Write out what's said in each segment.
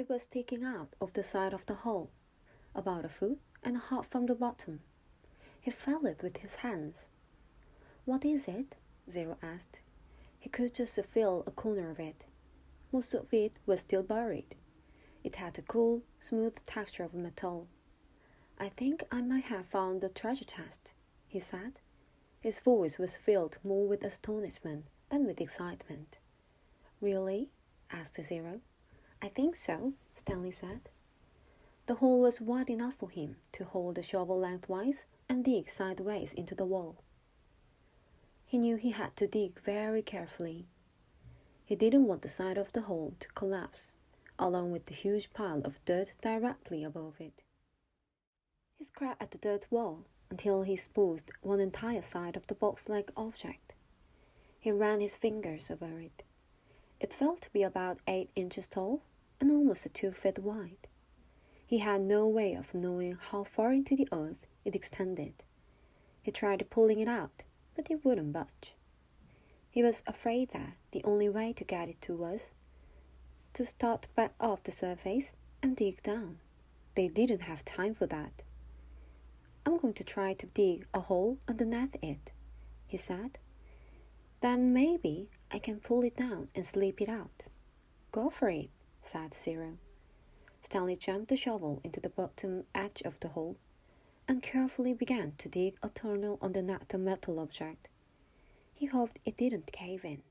It was sticking out of the side of the hole, about a foot and a half from the bottom. He felt it with his hands. "What is it?" Zero asked. He could just feel a corner of it. Most of it was still buried. It had a cool, smooth texture of metal. "I think I might have found the treasure chest," he said. His voice was filled more with astonishment than with excitement. "Really?" asked Zero. "I think so," Stanley said. The hole was wide enough for him to hold the shovel lengthwise and dig sideways into the wall. He knew he had to dig very carefully. He didn't want the side of the hole to collapse, along with the huge pile of dirt directly above it. He scraped at the dirt wall until he exposed one entire side of the box-like object. He ran his fingers over it. It felt to be about 8 inches tall and almost 2 feet wide. He had no way of knowing how far into the earth it extended. He tried pulling it out, but it wouldn't budge. He was afraid that the only way to get it to was to start back off the surface and dig down. They didn't have time for that. "I'm going to try to dig a hole underneath it," he said. "Then maybe I can pull it down and slip it out." "Go for it," said Zero. Stanley jumped the shovel into the bottom edge of the hole and carefully began to dig a tunnel underneath the metal object. He hoped it didn't cave in.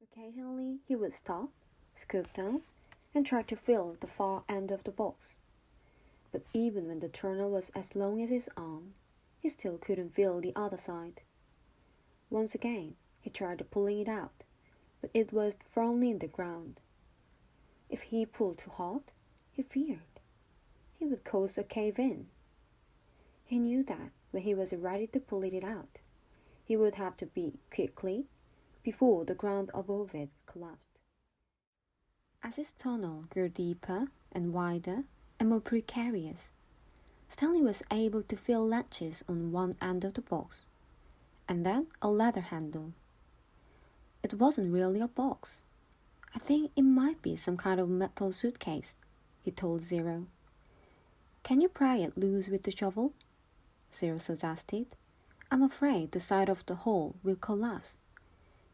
Occasionally he would stop, scoop down, and try to fill the far end of the box. But even when the tunnel was as long as his arm, he still couldn't fill the other side. Once again, he tried pulling it out, but it was firmly in the ground. If he pulled too hard, he feared he would cause a cave-in. He knew that when he was ready to pull it out, he would have to be quickly before the ground above it collapsed. As his tunnel grew deeper and wider and more precarious, Stanley was able to feel latches on one end of the box, and then a leather handle. It wasn't really a box. "I think it might be some kind of metal suitcase," he told Zero. "Can you pry it loose with the shovel?" Zero suggested. "I'm afraid the side of the hole will collapse."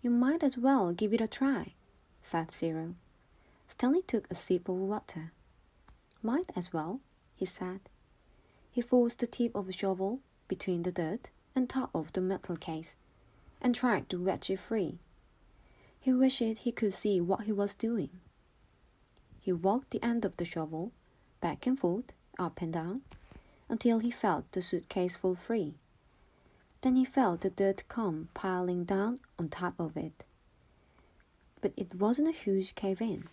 "You might as well give it a try," said Zero. Stanley took a sip of water. "Might as well," he said. He forced the tip of the shovel between the dirt and top of the metal case and tried to wedge it free. He wished he could see what he was doing. He walked the end of the shovel back and forth, up and down, until he felt the suitcase fall free. Then he felt the dirt come piling down on top of it. But it wasn't a huge cave-in.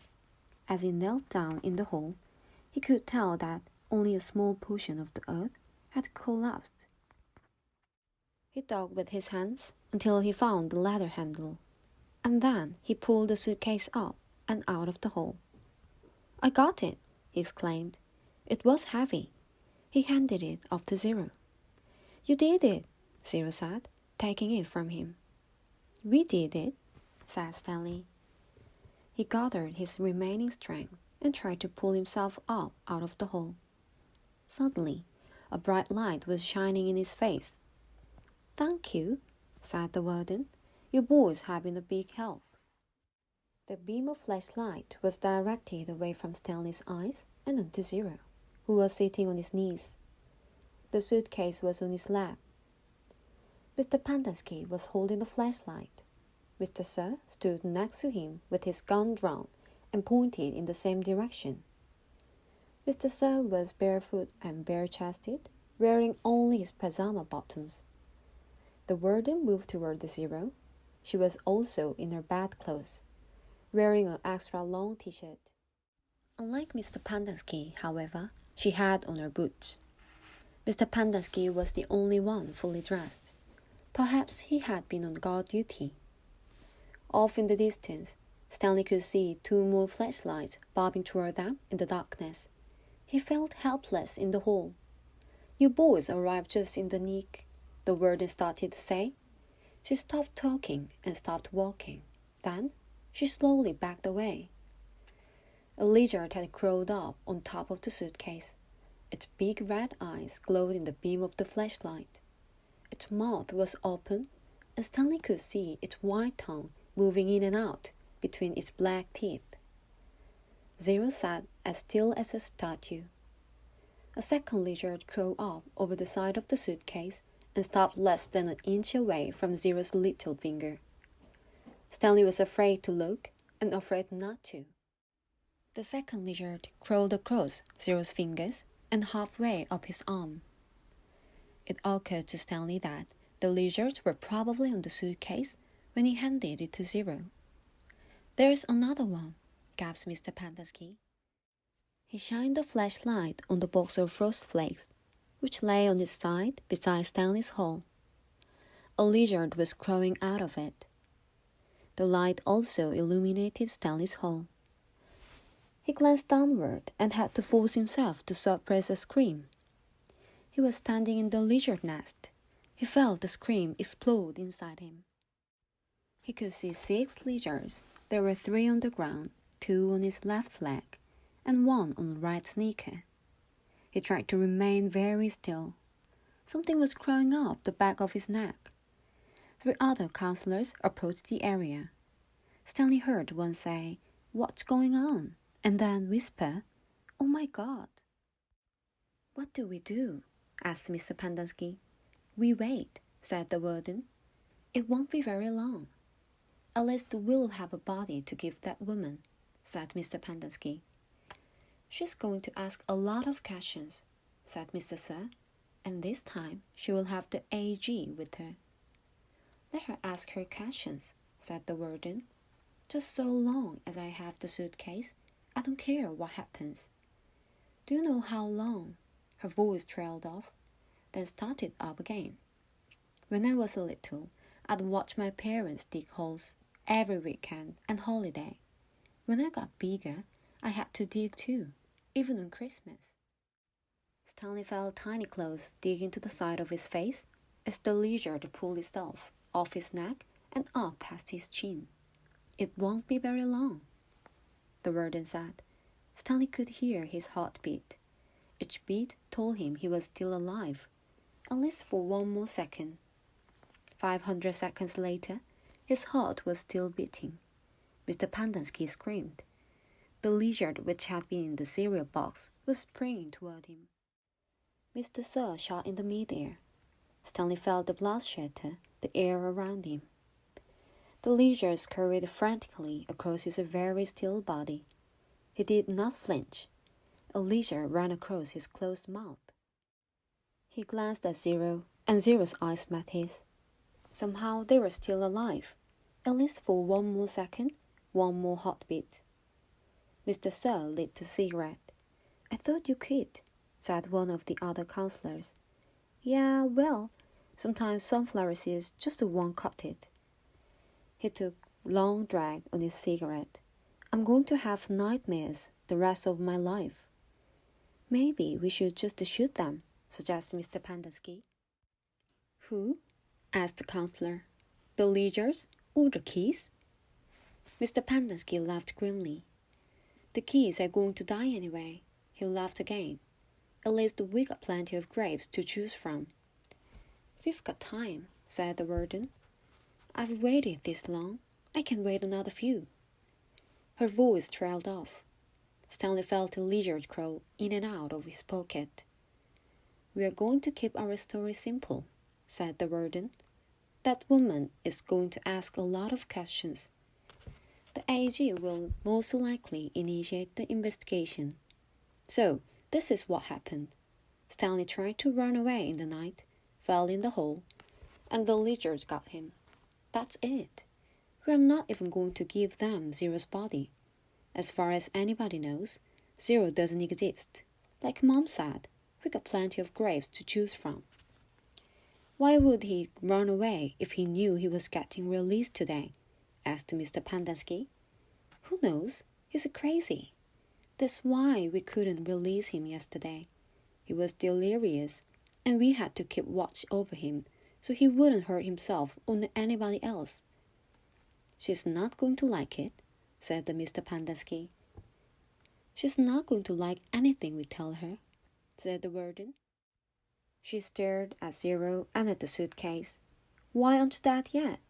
As he knelt down in the hole, he could tell that only a small portion of the earth had collapsed. He dug with his hands until he found the leather handle, and then he pulled the suitcase up and out of the hole. "I got it," he exclaimed. It was heavy. He handed it up to Zero. "You did it," Zero said, taking it from him. "We did it," said Stanley. He gathered his remaining strength and tried to pull himself up out of the hole. Suddenly, a bright light was shining in his face. "Thank you," said the warden. "You boys have been a big help." The beam of flashlight was directed away from Stanley's eyes and onto Zero, who was sitting on his knees. The suitcase was on his lap. Mr. Pendersky was holding the flashlight. Mr. Sir stood next to him with his gun drawn and pointed in the same direction. Mr. Sir was barefoot and bare-chested, wearing only his pajama bottoms. The warden moved toward the Zero. She was also in her bedclothes, wearing an extra long t-shirt. Unlike Mr. Pendersky, however, she had on her boots. Mr. Pendersky was the only one fully dressed. Perhaps he had been on guard duty. Off in the distance, Stanley could see 2 more flashlights bobbing toward them in the darkness. He felt helpless in the hole. "You boys arrived just in the nick," the warden started to say. She stopped talking and stopped walking. Then she slowly backed away. A lizard had crawled up on top of the suitcase. Its big red eyes glowed in the beam of the flashlight. Its mouth was open, and Stanley could see its white tongue moving in and out between its black teeth. Zero sat as still as a statue. A second lizard crawled up over the side of the suitcase and stopped less than an inch away from Zero's little finger. Stanley was afraid to look and afraid not to. The second lizard crawled across Zero's fingers and halfway up his arm. It occurred to Stanley that the lizards were probably on the suitcase when he handed it to Zero. "There's another one," gasped Mr. Pendersky. He shined the flashlight on the box of frost flakes, which lay on its side beside Stanley's hole. A lizard was crawling out of it. The light also illuminated Stanley's hole. He glanced downward and had to force himself to suppress a scream. He was standing in the lizard nest. He felt the scream explode inside him. He could see 6 lizards. There were 3 on the ground, 2 on his left leg, and 1 on the right sneaker. He tried to remain very still. Something was crawling up the back of his neck. 3 other counselors approached the area. Stanley heard one say, "What's going on?" and then whisper, "Oh my God." "What do we do?" asked Mr. Pendersky. "We wait," said the warden. "It won't be very long." "At least we'll have a body to give that woman," said Mr. Pendersky. "She's going to ask a lot of questions," said Mr. Sir, "and this time she will have the AG with her." "Let her ask her questions," said the warden. "Just so long as I have the suitcase, I don't care what happens." "Do you know how long?" Her voice trailed off, then started up again. "When I was little, I'd watch my parents dig holes every weekend and holiday. When I got bigger, I had to dig too, even on Christmas." Stanley felt tiny claws dig into the side of his face as the lizard pulled itself off his neck and up past his chin. "It won't be very long," the warden said. Stanley could hear his heartbeat. Each beat told him he was still alive, at least for 1 more second. 500 seconds later, his heart was still beating. Mr. Pendersky screamed. The lizard which had been in the cereal box was springing toward him. Mr. Sir shot in the midair. Stanley felt the blast shatter the air around him. The lizard scurried frantically across his very still body. He did not flinch. A lizard ran across his closed mouth. He glanced at Zero, and Zero's eyes met his. Somehow they were still alive, at least for 1 more second, 1 more heartbeat. Mr. Sir lit a cigarette. "I thought you quit," said one of the other counselors. "Yeah, well, sometimes sunflower seeds just won't cut it." He took a long drag on his cigarette. "I'm going to have nightmares the rest of my life." "Maybe we should just shoot them," suggested Mr. Pendersky. "Who?" asked the counselor. "The lizards or the keys?" Mr. Pendersky laughed grimly. "The keys are going to die anyway." He laughed again. "At least we got plenty of graves to choose from." "We've got time," said the warden. "I've waited this long. I can wait another few." Her voice trailed off. Stanley felt a lizard crawl in and out of his pocket. "We are going to keep our story simple," said the warden. "That woman is going to ask a lot of questions. The AG will most likely initiate the investigation. So, this is what happened. Stanley tried to run away in the night, fell in the hole, and the lizards got him. That's it. We are not even going to give them Zero's body. As far as anybody knows, Zero doesn't exist. Like Mom said, we got plenty of graves to choose from." "Why would he run away if he knew he was getting released today?" asked Mr. Pendersky. "Who knows? He's crazy. That's why we couldn't release him yesterday. He was delirious, and we had to keep watch over him so he wouldn't hurt himself or anybody else." "She's not going to like it," said Mr. Pendersky. She's not going to like anything we tell her, said the warden. She stared at Zero and at the suitcase. Why aren't you dead yet?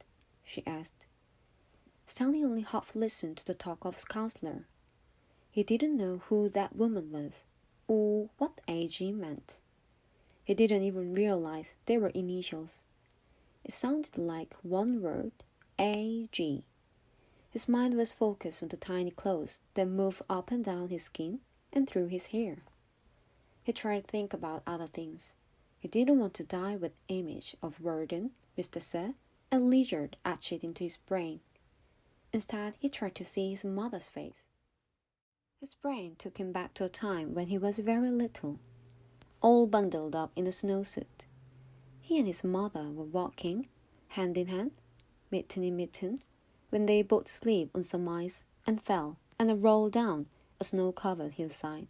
She asked. Stanley only half listened to the talk of his counselor. He didn't know who that woman was, or what AG meant. He didn't even realize they were initials. It sounded like one word, AG. His mind was focused on the tiny claws that moved up and down his skin and through his hair. He tried to think about other things. He didn't want to die with image of Warden, Mr. Sir, and Leisure etched into his brain. Instead, he tried to see his mother's face. His brain took him back to a time when he was very little, all bundled up in a snowsuit. He and his mother were walking, hand in hand, mitten in mitten, when they both slipped on some ice and fell and rolled down a snow-covered hillside.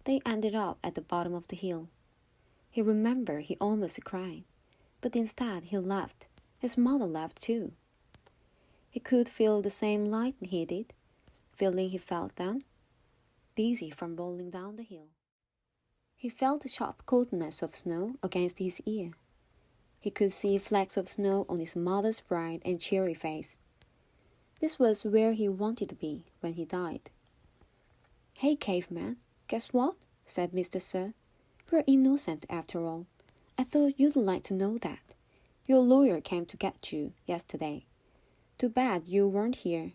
They ended up at the bottom of the hill. He remembered he almost cried, but instead he laughed. His mother laughed too. He could feel the same light he did, feeling he felt then, dizzy from rolling down the hill. He felt the sharp coldness of snow against his ear. He could see flecks of snow on his mother's bright and cheery face. This was where he wanted to be when he died. Hey, caveman, guess what? Said Mr. Sir. You're innocent after all. I thought you'd like to know that. Your lawyer came to get you yesterday. Too bad you weren't here.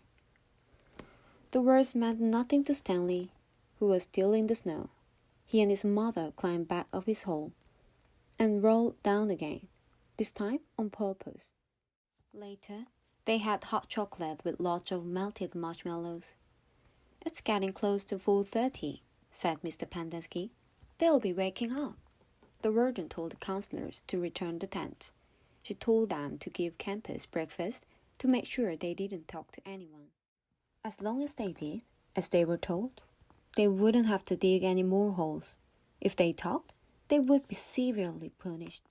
The words meant nothing to Stanley, who was still in the snow. He and his mother climbed back up his hole and rolled down again, this time on purpose. Later, they had hot chocolate with lots of melted marshmallows. It's getting close to 4:30, said Mr. Pendeski. They'll be waking up. The warden told the counselors to return the tent. She told them to give campus breakfast to make sure they didn't talk to anyone. As long as they did, as they were told, they wouldn't have to dig any more holes. If they talked, they would be severely punished.